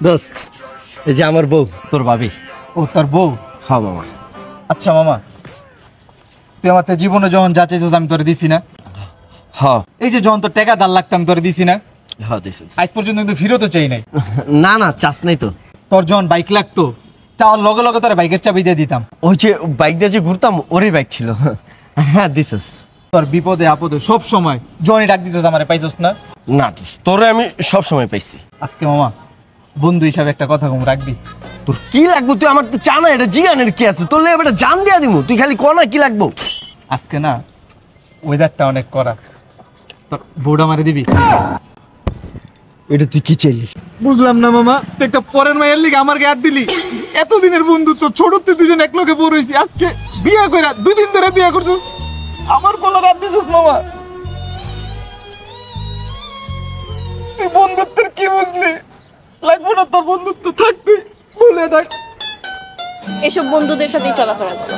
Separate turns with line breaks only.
দোস্ত এই যে আমার বউ তোর ভাবি।
ও তোর বউ?
হ্যাঁ মামা।
আচ্ছা মামা, তুই আমার তো জীবনে যখন যা চাইছিস আমি তোরে দিছি না?
হ্যাঁ
এই যে যখন তোর টাকা দাল লাগতো আমি তোরে দিছি না?
হ্যাঁ দিছিস।
আজ পর্যন্ত কিন্তু ফিরতও চাই নাই।
না না চাস নাই তো।
তোর যখন বাইক লাগতো চাওয়ার লগে লগে তোর বাইকের চাবি দিয়ে দিতাম।
ওই যে বাইক দিয়ে যে ঘুরতাম ওরই বাইক ছিল। হ্যাঁ দিছিস।
তোর বিপদে আপদে সব সময় জনি ডাক দিছিস আমারে, পাইছস না?
না দোস্ত তোরে আমি সব সময় পাইছি।
আজকে মামা বন্ধু হিসাবে একটা কথা কম রাখবি।
তোর কি লাগবো তুই আমার তো জানা এটা জিগানের কি আছে তোর লেগে এটা জান দিয়া দিমু তুই খালি কনা কি লাগবো।
আজকে না ওয়েদারটা অনেক কড়া, তোর বউটা মারে দিবি?
এটা তুই কি চাইলি?
বুঝলাম না মামা, তুই একটা পরের মায়ের লিগে আমার গায়ে হাত দিলি। এতদিনের বন্ধুত্ব, ছোটতে দুজন এক লগে বড় হইছি, আজকে বিয়া কইরা 2 দিন ধরে বিয়া করছিস, আমার বলা রাত দিছিস মামা। তুই বন্ধুত্বের কি বুঝলি? লাগবো না তোর বন্ধুত্ব, থাক তুই ভুলে থাক।
এসব বন্ধুদের সাথেই চলাফেরা করো।